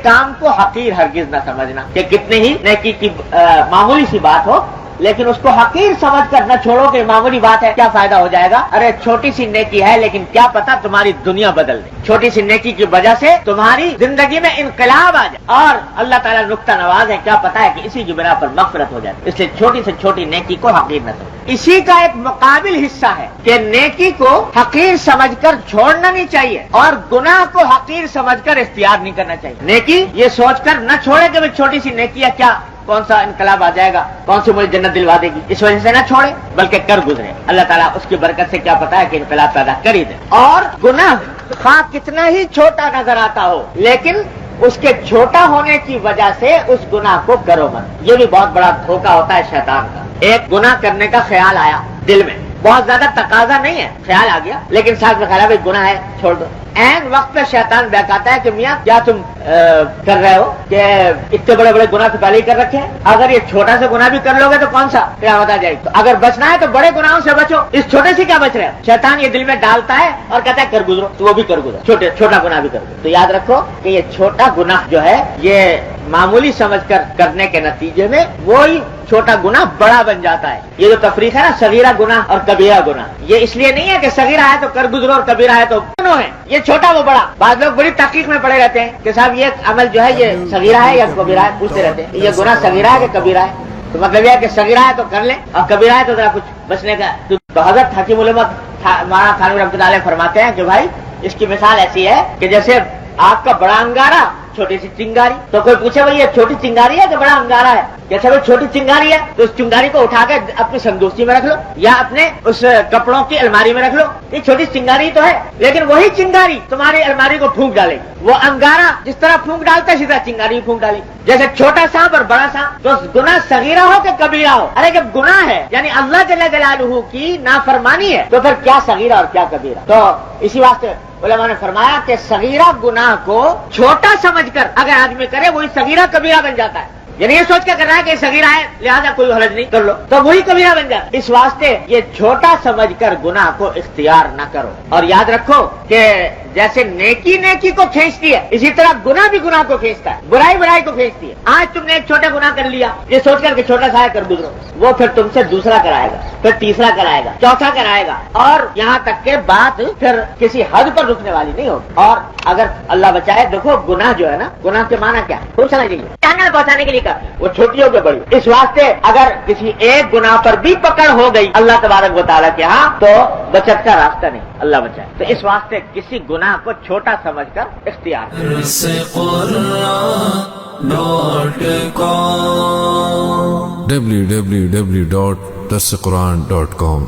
काम को हकीर हरगिज न समझना कि कितने ही नेकी की मामूली सी बात हो, लेकिन उसको हकीर समझ कर न छोड़ो कि मामूली बात है, क्या फायदा हो जाएगा। अरे छोटी सी नेकी है, लेकिन क्या पता तुम्हारी दुनिया बदल दे। छोटी सी नेकी की वजह से तुम्हारी जिंदगी में इनकलाब आ जाए, और अल्लाह ताला नुक्ता नवाज है, क्या पता है कि इसी की बिना पर मगफिरत हो जाए। इसलिए छोटी से छोटी नेकी को हकीर न समझो। इसी का एक मुकाबिल हिस्सा है कि नेकी को हकीर समझकर छोड़ना नहीं चाहिए और गुनाह को हकीर समझकर इख्तियार नहीं करना चाहिए। नेकी ये सोचकर न छोड़े कि छोटी सी नेकी है, क्या कौन सा इनकलाब आ जाएगा, कौन सी मुझे जन्नत दिलवा देगी, इस वजह से ना छोड़े, बल्कि कर गुजरे। अल्लाह ताला उसकी बरकत से क्या पता है कि इनकलाब पैदा कर ही दे। और गुनाह हाँ कितना ही छोटा नजर आता हो, लेकिन उसके छोटा होने की वजह से उस गुनाह को करो मत। ये भी बहुत बड़ा धोखा होता है शैतान का। एक गुनाह करने का ख्याल आया दिल में, बहुत ज्यादा तकाजा नहीं है, ख्याल आ गया, लेकिन साथ में ख्याल है गुनाह है, छोड़ दो। ऐन वक्त पे शैतान बहकाता है कि मियाँ क्या तुम कर रहे हो कि इतने बड़े बड़े गुनाह तो पहले ही कर रखे हैं, अगर ये छोटा सा गुनाह भी कर लोगे तो कौन सा क़यामत आ जाएगी। तो अगर बचना है तो बड़े गुनाहों से बचो, इस छोटे से क्या बच रहे हो। शैतान ये दिल में डालता है और कहता है कर गुजरो, तो वो भी कर गुजरो, छोटा गुनाह भी कर गुजरो। तो याद रखो कि ये छोटा गुनाह जो है ये मामूली समझकर करने के नतीजे में वही छोटा गुनाह बड़ा बन जाता है। ये जो तफरीक है ना, सगीरा गुनाह और कबीरा गुनाह, ये इसलिए नहीं है कि सगीरा है तो कर गुजरो और कबीरा है तो दोनों है, ये छोटा वो बड़ा। बाद लोग बड़ी तहकीक में पड़े रहते हैं कि साहब ये अमल जो है ये सगीरा है या कबीरा है, पूछते रहते हैं ये गुनाह सगीरा है कि कबीरा है। तो मतलब यह कि सगीरा है तो कर ले और कबीरा है तो जरा कुछ बचने का। तो हज़रत हकीम उलमा मौलाना थानवी रहमतुल्लाह अलैह फरमाते हैं कि भाई इसकी मिसाल ऐसी है कि जैसे आग का बड़ा अंगारा, छोटी सी चिंगारी। तो कोई पूछे भाई ये छोटी चिंगारी है कि बड़ा अंगारा है, जैसे भाई छोटी चिंगारी है तो उस चिंगारी को उठाकर अपनी संदूसी में रख लो या अपने उस कपड़ों की अलमारी में रख लो, ये छोटी चिंगारी तो है, लेकिन वही चिंगारी तुम्हारी अलमारी को फूंक डालेगी। वो अंगारा जिस तरह फूंक डालता है सीधा चिंगारी फूंक डालेगी। जैसे छोटा सांप और बड़ा सांप, तो गुनाह सगीरा हो कि कबीरा हो, अरे जब गुनाह है यानी अल्लाह जल्ल जलालुहू की नाफरमानी है, तो फिर क्या सगीरा और क्या कबीरा। तो इसी वास्ते उलमा ने फरमाया कि सगीरा गुनाह को छोटा समझकर अगर आदमी करे वही सगीरा कबीरा बन जाता है। यानी ये सोच कर कर रहा है कि सगीरा है लिहाजा कोई हरज नहीं, कर लो, तो वही कबीरा बन जाता है। इस वास्ते ये छोटा समझकर गुनाह को इख्तियार न करो। और याद रखो कि जैसे नेकी नेकी को खींचती है, इसी तरह गुनाह भी गुनाह को खींचता है, बुराई बुराई को खींचती है। आज तुमने एक छोटा गुनाह कर लिया, ये सोचकर के छोटा सा कर गुजरो, वो फिर तुमसे दूसरा कराएगा, फिर तीसरा कराएगा, चौथा कराएगा, और यहाँ तक के बात फिर किसी हद पर रुकने वाली नहीं होगी। और अगर अल्लाह बचाए, देखो गुनाह जो है ना, गुनाह के माना क्या है, पहुंचने के लिए, जहन्नम पहुंचाने के लिए कर, वो छोटी हो के बड़ी। इस वास्ते अगर किसी एक गुनाह पर भी पकड़ हो गई अल्लाह तबारक व तआला के यहाँ, तो बचत का रास्ता नहीं, अल्लाह बचाए। तो इस वास्ते किसी गुनाह को छोटा समझकर इख्तियार www.darsequran.com